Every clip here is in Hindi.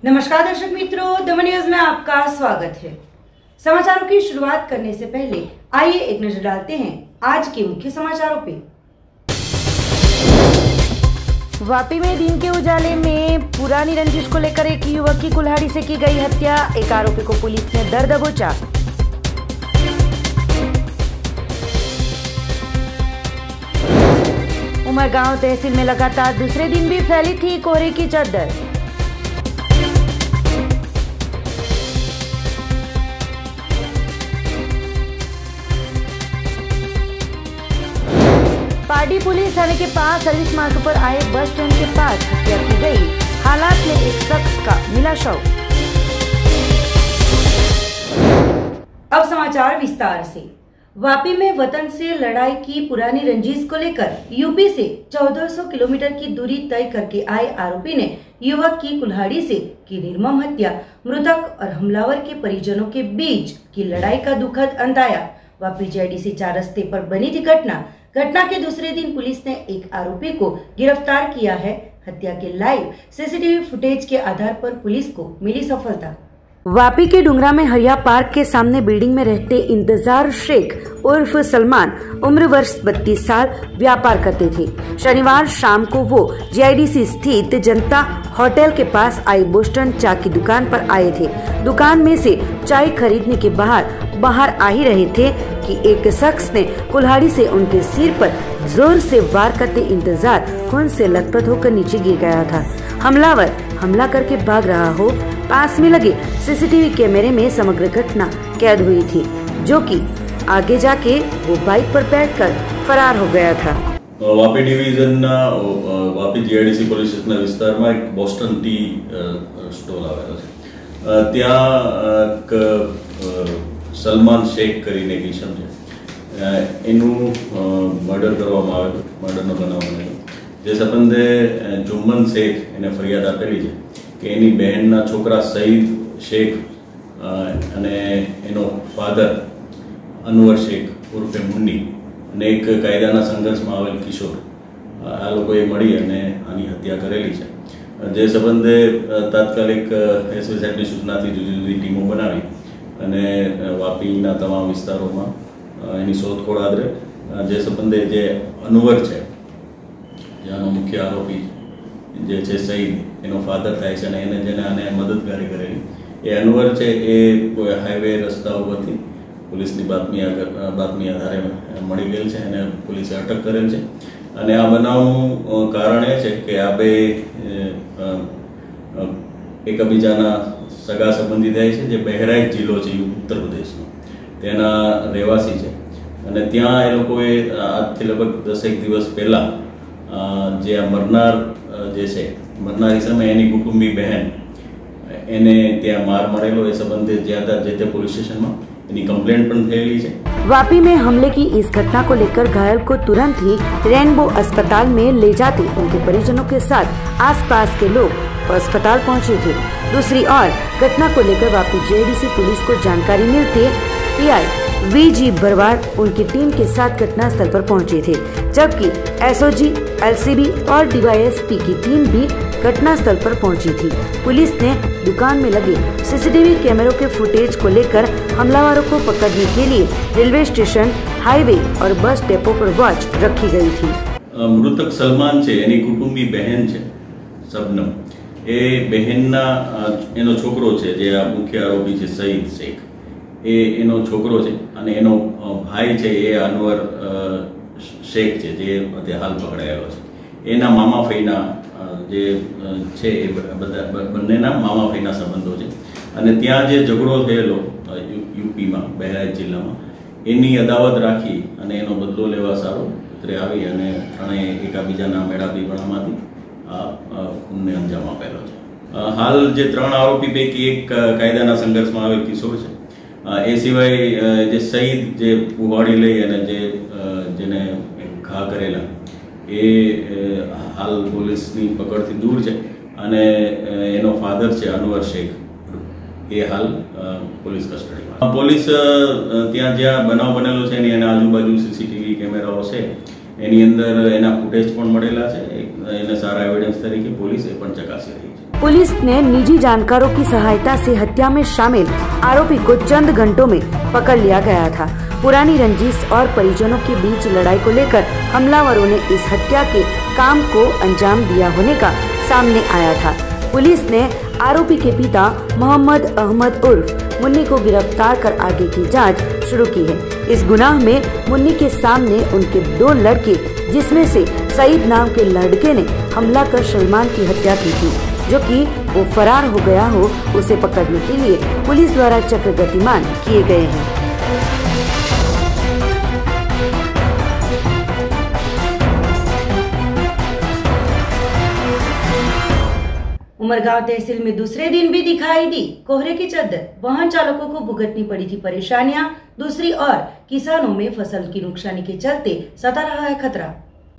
नमस्कार दर्शक मित्रों, दमन न्यूज में आपका स्वागत है। समाचारों की शुरुआत करने से पहले आइए एक नजर डालते हैं आज के मुख्य समाचारों पे। वापी में दिन के उजाले में पुरानी रंजिश को लेकर एक युवक की कुल्हाड़ी से की गई हत्या। एक आरोपी को पुलिस ने दर दबोचा। उमरगांव तहसील में लगातार दूसरे दिन भी फैली थी कोहरे की चादर। पार्टी पुलिस थाने के पास सर्विस मार्ग पर आए बस स्टैंड के पास हत्या की गई। हालात में एक शख्स का मिला शव। अब समाचार विस्तार से। वापी में वतन से लड़ाई की पुरानी रंजिश को लेकर यूपी से 1400 किलोमीटर की दूरी तय करके आए आरोपी ने युवक की कुल्हाड़ी से की निर्मम हत्या। मृतक और हमलावर के परिजनों के बीच की लड़ाई का दुखद अंत आया। वापी जेडीसी 4 रस्ते पर बनी थी घटना के दूसरे दिन पुलिस ने एक आरोपी को गिरफ्तार किया है। हत्या के लाइव सीसीटीवी फुटेज के आधार पर पुलिस को मिली सफलता। वापी के डुंगरा में हरिया पार्क के सामने बिल्डिंग में रहते इंतजार शेख उर्फ सलमान उम्र वर्ष 32 साल व्यापार करते थे। शनिवार शाम को वो जीआईडीसी स्थित जनता होटल के पास आई बोस्टन चाय की दुकान पर आए थे। दुकान में से चाय खरीदने के बाहर आ ही रहे थे कि एक शख्स ने कुल्हाड़ी से उनके सिर पर जोर से वार करते इंतजार खून से लथपथ होकर नीचे गिर गया था। हमलावर हमला करके भाग रहा हो। पास में लगे सीसीटीवी कैमरे में समग्र घटना कैद हुई थी, जो कि आगे जाके वो बाइक पर बैठकर फरार हो गया था। Vapi division Vapi GIDC police સ્ટેશનના વિસ્તારમાં એક બોસ્ટન ટી સ્ટોલ આવેલો છે। ત્યાં સલમાન શેખ કરીને એક ઇસમ છે, એનું મર્ડર કરવામાં આવેલું, મર્ડરનો બનાવ બનેલો। જે સંબંધે જુમ્મન શેખ એને ફરિયાદ આપેલી છે કે એની બહેનના છોકરા સઈદ શેખ અને એનો ફાધર અનવર શેખ ઉર્ફે મુન્ની અને એક કાયદાના સંઘર્ષમાં આવેલ કિશોર, આ લોકોએ મળી અને આની હત્યા કરેલી છે। જે સંબંધે તાત્કાલિક એસપી સાહેબની સૂચનાથી જુદી જુદી ટીમો બનાવી અને વાપીના તમામ વિસ્તારોમાં એની શોધખોળ આદરે જે સંબંધે જે અનવર છે, જેનો મુખ્ય આરોપી જે છે સઈદ, એનો ફાધર થાય છે અને એને જેને આને મદદગારી કરેલી એ અનવર છે, એ કોઈ હાઈવે રસ્તા ઉપરથી પોલીસની બાતમી આધારે મળી ગયેલ છે અને પોલીસે અટક કરેલ છે। અને આ બનાવનું કારણ એ છે કે આ બે એકબીજાના સગા સંબંધી થાય છે, જે બહેરાઇચ જિલ્લો છે ઉત્તર પ્રદેશનો, તેના રહેવાસી છે। અને ત્યાં એ લોકોએ આજથી લગભગ 10 દિવસ પહેલા જે આ મરનાર જે છે, મરનારી સમયે એની કુટુંબી બહેન એને ત્યાં માર મળેલો એ સંબંધિત જે તે પોલીસ સ્ટેશનમાં એની કમ્પ્લેન્ટ પણ થયેલી છે। वापी में हमले की इस घटना को लेकर घायल को तुरंत ही रेनबो अस्पताल में ले जाते उनके परिजनों के साथ आसपास के लोग अस्पताल पहुंचे थे। दूसरी ओर घटना को लेकर वापी जेडीसी पुलिस को जानकारी मिलते पीआई वीजी बरवार उनकी टीम के साथ घटना स्थल पर पहुंचे थे, जबकि एसओजी, एलसीबी और डीवाईएसपी की टीम भी घटना स्थल पर पहुंची थी। पुलिस ने दुकान में लगे सीसीटीवी कैमरों के फुटेज को लेकर हमलावरों को पकड़ने के लिए रेलवे स्टेशन, हाईवे और बस डेपो पर वॉच रखी गई थी। मृतक सलमान છે, એની કુટુંબી બહેન છે શબનમ, એ બહેનના એનો છોકરો છે, જે આ મુખ્ય આરોપી છે સઈદ શેખ, એ એનો છોકરો છે અને એનો ભાઈ છે એ અનવર શેખ છે, જે હાલ પકડાયેલો છે। એના મામા ફઈના જે છે એ બંનેના મામા ફઈના સંબંધો છે। અને ત્યાં જે ઝઘડો થયેલો યુપીમાં બહેરાઇચ જિલ્લામાં, એની અદાવત રાખી અને એનો બદલો લેવા સારો ઉતરે આવી અને ત્રણેય એકાબીજાના મેળાપીપણામાંથી આ ખૂનને અંજામ આપેલો છે। હાલ જે 3 આરોપી પૈકી એક કાયદાના સંઘર્ષમાં આવેલ કિશોર છે। એ સિવાય જે સઈદ જે ઉવાડી લઈ અને જેને ઘા કરેલા, એ હાલ પોલીસની પકડથી દૂર છે અને એનો ફાધર છે અનવર શેખ, એ હાલ પોલીસ કસ્ટડીમાં। પોલીસ ત્યાં જ્યાં બનાવ બનેલો છે એની આજુબાજુ સીસીટીવી કેમેરાઓ છે એની અંદર એના ફૂટેજ પણ મળેલા છે, એને સારા એવિડન્સ તરીકે પોલીસ એ પણ ચકાસી રહી છે। पुलिस ने निजी जानकारों की सहायता से हत्या में शामिल आरोपी को चंद घंटों में पकड़ लिया गया था। पुरानी रंजिश और परिजनों के बीच लड़ाई को लेकर हमलावरों ने इस हत्या के काम को अंजाम दिया होने का सामने आया था। पुलिस ने आरोपी के पिता मोहम्मद अहमद उर्फ मुन्नी को गिरफ्तार कर आगे की जांच शुरू की है। इस गुनाह में मुन्नी के सामने उनके 2 लड़के, जिसमें से सईद नाम के लड़के ने हमला कर सलमान की हत्या की थी, जो कि वो फरार हो गया हो, उसे पकड़ने के लिए पुलिस द्वारा चक्र गतिमान किए गए हैं। उमरगांव तहसील में दूसरे दिन भी दिखाई दी कोहरे की चद्दर। वाहन चालकों को भुगतनी पड़ी थी परेशानियां। दूसरी ओर किसानों में फसल की नुकसानी के चलते सता रहा है खतरा।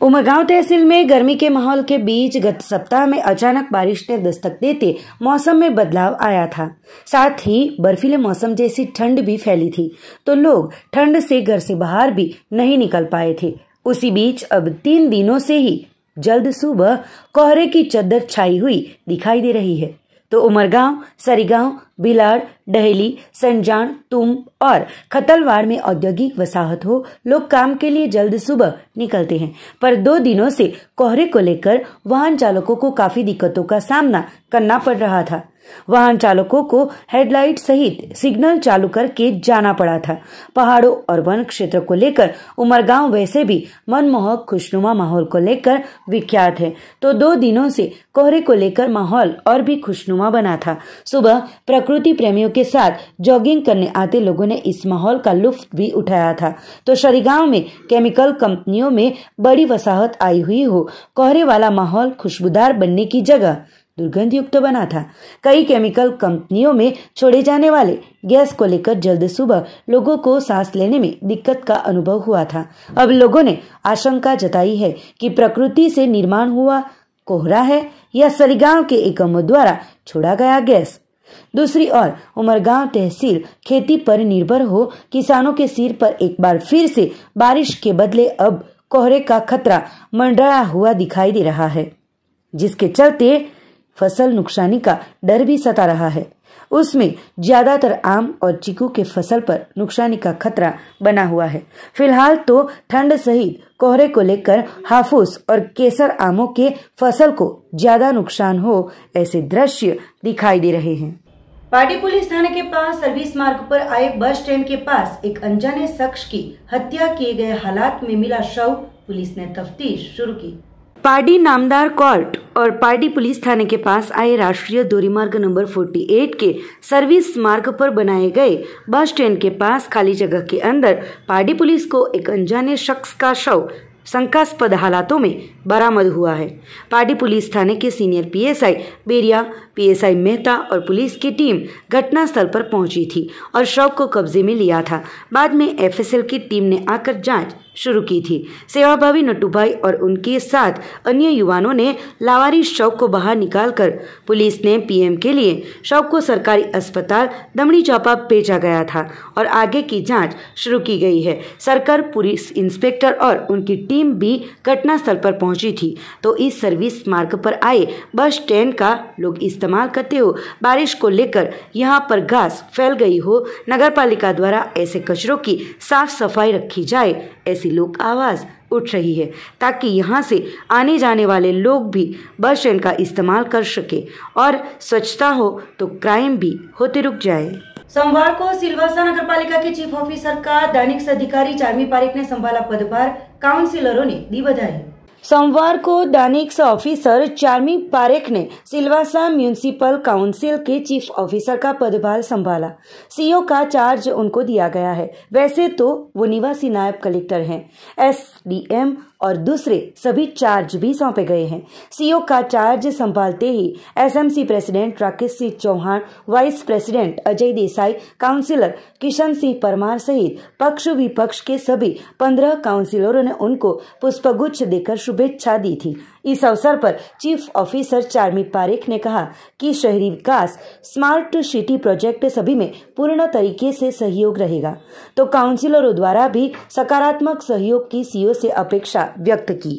उमरगांव तहसील में गर्मी के माहौल के बीच गत सप्ताह में अचानक बारिश ने दस्तक देते मौसम में बदलाव आया था। साथ ही बर्फीले मौसम जैसी ठंड भी फैली थी, तो लोग ठंड से घर से बाहर भी नहीं निकल पाए थे। उसी बीच अब 3 दिनों से ही जल्द सुबह कोहरे की चद्दर छाई हुई दिखाई दे रही है। तो उमरगांव, सरीगांव, बिलाड़, डहेली, संजान, तुम और खतलवाड़ में औद्योगिक वसाहत हो, लोग काम के लिए जल्द सुबह निकलते हैं, पर 2 दिनों से कोहरे को लेकर वाहन चालकों को काफी दिक्कतों का सामना करना पड़ रहा था। वाहन चालकों को हेडलाइट सहित सिग्नल चालू करके जाना पड़ा था। पहाड़ों और वन क्षेत्र को लेकर उमरगांव वैसे भी मनमोहक खुशनुमा माहौल को लेकर विख्यात है, तो 2 दिनों से कोहरे को लेकर माहौल और भी खुशनुमा बना था। सुबह प्रकृति प्रेमियों के साथ जॉगिंग करने आते लोगों ने इस माहौल का लुत्फ भी उठाया था। तो सरीगांव में केमिकल कंपनियों में बड़ी वसाहत आई हुई हो, कोहरे वाला माहौल खुशबूदार बनने की जगह दुर्गंध युक्त बना था। कई केमिकल कंपनियों में छोड़े जाने वाले गैस को लेकर जल्द सुबह लोगों को सांस लेने में दिक्कत का अनुभव हुआ था। अब लोगों ने आशंका जताई है कि प्रकृति से निर्माण हुआ कोहरा है या सरीगांव के एकमों द्वारा छोड़ा गया गैस। दूसरी ओर उमरगांव तहसील खेती पर निर्भर हो, किसानों के सिर पर एक बार फिर से बारिश के बदले अब कोहरे का खतरा मंडराया हुआ दिखाई दे रहा है, जिसके चलते फसल नुकसानी का डर भी सता रहा है। उसमें ज्यादातर आम और चीकू के फसल पर नुकसानी का खतरा बना हुआ है। फिलहाल तो ठंड सहित कोहरे को लेकर हाफूस और केसर आमों के फसल को ज्यादा नुकसान हो, ऐसे दृश्य दिखाई दे रहे हैं। पार्टी पुलिस थाने के पास सर्विस मार्ग पर आए बस स्टैंड के पास एक अनजाने शख्स की हत्या किए गए हालात में मिला शव। पुलिस ने तफ्तीश शुरू की। पार्टी नामदार कोर्ट और पार्टी पुलिस थाने के पास आए राष्ट्रीय धोरीमार्ग नंबर 48 के सर्विस मार्ग पर बनाए गए बस स्टैंड के पास खाली जगह के अंदर पार्टी पुलिस को एक अनजाने शख्स का शव शंकास्पद हालातों में बरामद हुआ है। पार्टी पुलिस थाने के सीनियर पीएसआई बेरिया, पीएसआई मेहता और पुलिस की टीम घटनास्थल पर पहुंची थी और शव को कब्जे में लिया था। बाद में एफएसएल की टीम ने आकर जांच शुरू की थी। सेवाभावी नटूभाई और उनके साथ अन्य युवाओं ने लावारिस शव को बाहर निकालकर पुलिस ने पीएम के लिए शव को सरकारी अस्पताल दमड़ी चांपा भेजा गया था और आगे की जांच शुरू की गई है। सरकार पुलिस इंस्पेक्टर और उनकी टीम भी घटनास्थल पर पहुंची थी। तो इस सर्विस मार्ग पर आए बस स्टैंड का लोग इस्तेमाल करते हो, बारिश को लेकर यहाँ पर घास फैल गई हो, नगर पालिका द्वारा ऐसे कचरों की साफ सफाई रखी जाए, ऐसी लोक आवाज उठ रही है, ताकि यहाँ से आने जाने वाले लोग भी बस स्टैंड का इस्तेमाल कर सके और स्वच्छता हो तो क्राइम भी होते रुक जाए। सोमवार को सिलवासा नगर पालिका के चीफ ऑफिसर का दैनिक अधिकारी चार्मी पारेख ने संभाला पदभार, काउंसिलरों ने दी बधाई। सोमवार को दैनिक ऑफिसर चार्मी पारेख ने सिलवासा म्यूनिसिपल काउंसिल के चीफ ऑफिसर का पदभार संभाला। सीओ का चार्ज उनको दिया गया है। वैसे तो वो निवासी नायब कलेक्टर हैं। एसडीएम और दूसरे सभी चार्ज भी सौंपे गए हैं। सीओ का चार्ज संभालते ही SMC president Rakesh Singh Chauhan, vice president Ajay Desai, councillor Kishan Singh Parmar सहित पक्ष विपक्ष के सभी 15 काउंसिलरों ने उनको पुष्पगुच्छ देकर शुभेच्छा दी थी। इस अवसर पर चीफ ऑफिसर चार्मी पारेख ने कहा कि शहरी विकास स्मार्ट सिटी प्रोजेक्ट सभी में पूर्ण तरीके से सहयोग रहेगा, तो काउंसिलरों द्वारा भी सकारात्मक सहयोग की सीओ से अपेक्षा व्यक्त की।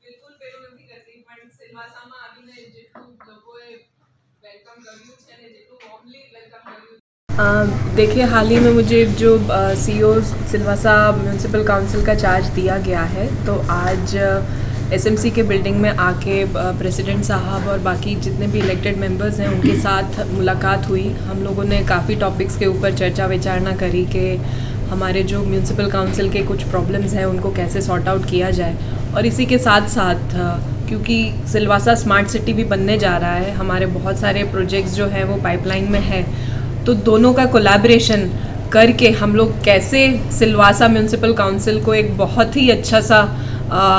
બિલકુલ પેલું નથી કરતી, પણ સિલવાસામાં આવીને જેટલું લોકોએ વેલકમ કર્યું છે ને જેટલું વોર્મલી વેલકમ કર્યું। देखिए, हाल ही में मुझे जो सीईओ सिलवासा म्यूनसिपल काउंसिल का चार्ज दिया गया है, तो आज एसएमसी के बिल्डिंग में आके प्रेसिडेंट साहब और बाकी जितने भी इलेक्टेड मेंबर्स हैं उनके साथ मुलाकात हुई। हम लोगों ने काफ़ी टॉपिक्स के ऊपर चर्चा विचारणा करी कि हमारे जो म्यूनसिपल काउंसिल के कुछ प्रॉब्लम्स हैं उनको कैसे सॉर्ट आउट किया जाए, और इसी के साथ साथ क्योंकि सिलवासा स्मार्ट सिटी भी बनने जा रहा है, हमारे बहुत सारे प्रोजेक्ट्स जो हैं वो पाइपलाइन में है, तो दोनों का कोलैबोरेशन करके हम लोग कैसे सिलवासा म्यूनसिपल काउंसिल को एक बहुत ही अच्छा सा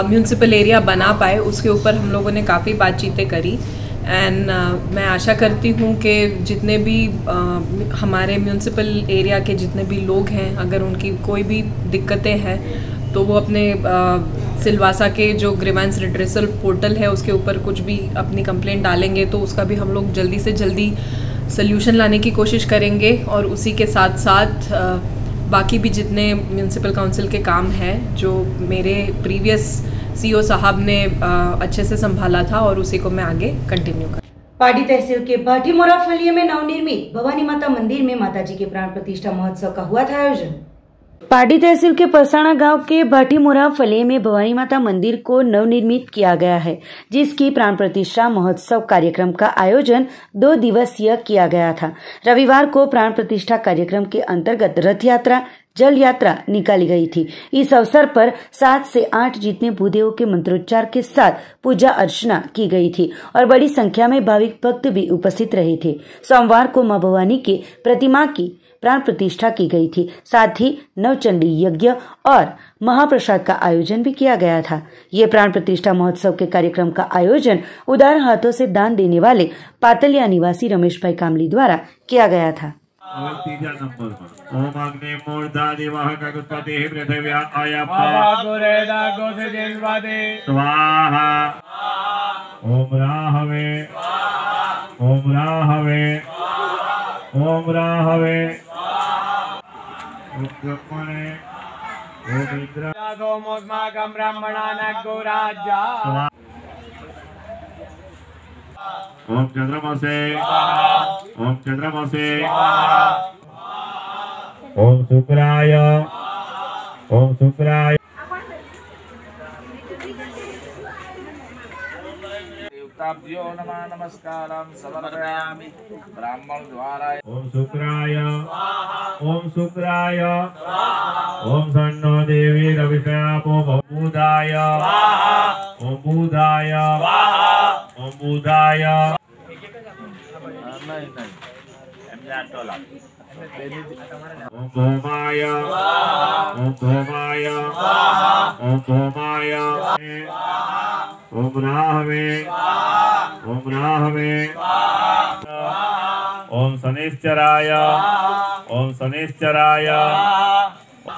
म्यूनसिपल एरिया बना पाए, उसके ऊपर हम लोगों ने काफ़ी बातचीतें करी। एंड मैं आशा करती हूँ कि जितने भी हमारे म्यूनसिपल एरिया के जितने भी लोग हैं, अगर उनकी कोई भी दिक्कतें हैं तो वो अपने सिलवासा के जो ग्रीवेंस रिड्रेसल पोर्टल है उसके ऊपर कुछ भी अपनी कंप्लेंट डालेंगे, तो उसका भी हम लोग जल्दी से जल्दी सल्यूशन लाने की कोशिश करेंगे। और उसी के साथ साथ बाकी भी जितने म्यूनसिपल काउंसिल के काम हैं जो मेरे प्रीवियस सीईओ साहब ने अच्छे से संभाला था, और उसी को मैं आगे कंटिन्यू कर। पाटी तहसील के भाटीमोरा फलिये में नवनिर्मित भवानी माता मंदिर में माताजी के प्राण प्रतिष्ठा महोत्सव का हुआ था आयोजन। पाटी तहसील के परसाणा गांव के भाटीमोरा फलिये में भवानी माता मंदिर को नवनिर्मित किया गया है, जिसकी प्राण प्रतिष्ठा महोत्सव कार्यक्रम का आयोजन 2 दिवसीय किया गया था। रविवार को प्राण प्रतिष्ठा कार्यक्रम के अंतर्गत रथ यात्रा, जल यात्रा निकाली गई थी। इस अवसर पर 7 से 8 जितने भूदेवों के मंत्रोच्चार के साथ पूजा अर्चना की गई थी और बड़ी संख्या में भाविक भक्त भी उपस्थित रहे थे। सोमवार को मां भवानी की प्रतिमा की प्राण प्रतिष्ठा की गई थी। साथ ही नवचंडी यज्ञ और महाप्रसाद का आयोजन भी किया गया था। ये प्राण प्रतिष्ठा महोत्सव के कार्यक्रम का आयोजन उदार हाथों से दान देने वाले पातलिया निवासी रमेश भाई कामली द्वारा किया गया था। और तीजा नंबर पर ओम अग्नि मूर्धा दिवाहक गणपति पृथ्व्या आयप्पा स्वाहा ओम राहवे ओम राहवे ओम राहवे ओम ब्रह्मणे ओम इंद्र सोमोस्माकं ब्राह्मणानां गोराज्या ओम चंद्रमसे ओम चंद्रमसे ओम शुक्राय ओम शुक्राय देवताभ्यो नमः नमस्कारं समर्पयामि ब्राह्मण द्वारा। ओम शुक्राय ओम शुक्राय ओम सन्नो देवी रविशापो बुधाय ओम बुधाय ओम बुधाय ओम भौमाय ओम भौमाय ओम भौमाय ओम राहवे ओम राहवे ओम शनिश्चराय ओम शनिश्चराय।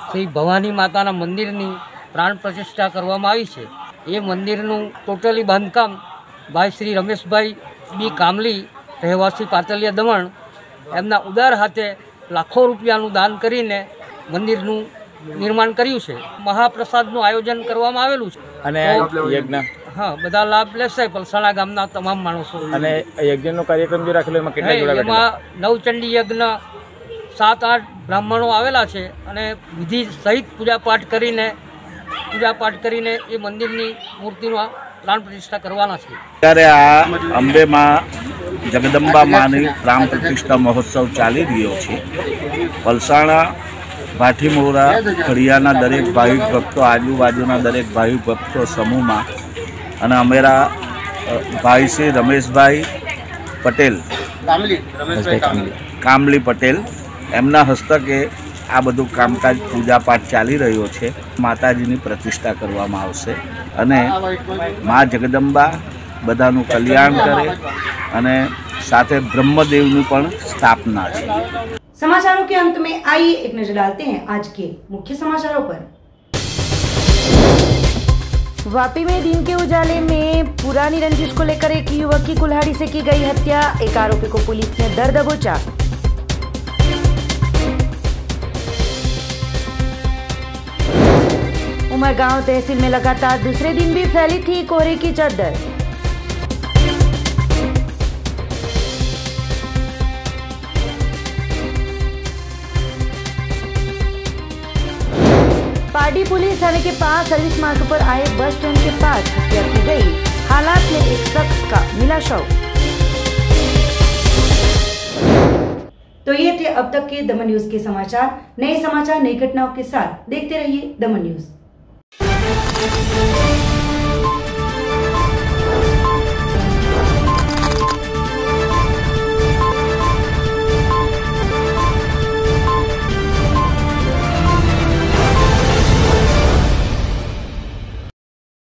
श्री भवानी माताना मंदिरनी प्राण प्रतिष्ठा करवामां आवी छे। ए मंदिरनुं टोटली बांधकाम भाई श्री रमेशभाई बी कामली રહેવાસી પાતલિયા દમણ એમના ઉદાર હાથે લાખો રૂપિયાનું દાન કરીને મંદિરનું નિર્માણ કર્યું છે। મહાપ્રસાદનું આયોજન કરવામાં આવેલું છે અને યજ્ઞ હા બધા લાભ લેશે પલસાણા ગામના તમામ માણસો। અને યજ્ઞનો કાર્યક્રમ જે રાખેલો એમાં કેટલા જોડા એમાં નવચંડી યજ્ઞ 7-8 બ્રાહ્મણો આવેલા છે અને વિધિ સહિત પૂજાપાઠ કરીને એ મંદિરની મૂર્તિનું પ્રાણ પ્રતિષ્ઠા કરવાના છે। ત્યારે આ અંબે માં જગદંબા માની પ્રાણ પ્રતિષ્ઠા મહોત્સવ ચાલી રહ્યો છે। પલસાણા ભાઠીમોરા ખડિયાના દરેક ભાવિક ભક્તો, આજુબાજુના દરેક ભાવિક ભક્તો સમૂહમાં અને અમારા ભાઈ શ્રી રમેશભાઈ પટેલ કામલી પટેલ એમના હસ્તકે આ બધું કામકાજ પૂજાપાઠ ચાલી રહ્યો છે। માતાજીની પ્રતિષ્ઠા કરવામાં આવશે અને મા જગદંબા બધાનું કલ્યાણ કરે અને સાથે ब्रह्मदेवની પણ સ્થાપના છે। समाचारों के अंत में आइए एक नजर डालते हैं आज के मुख्य समाचारों पर। वापी में दिन के उजाले में पुरानी रंजिश को लेकर एक युवक की कुल्हाड़ी से की गई हत्या, एक आरोपी को पुलिस ने दर दबोचा। उमरगांव तहसील में लगातार दूसरे दिन भी फैली थी कोहरे की चादर। पार्टी पुलिस थाने के पास सर्विस मार्ग पर आए बस स्टैंड के पास हत्या की गई, हालात में एक शख्स का मिला शव। तो ये थे अब तक के दमन न्यूज के समाचार। नए समाचार नई घटनाओं के साथ देखते रहिए दमन न्यूज।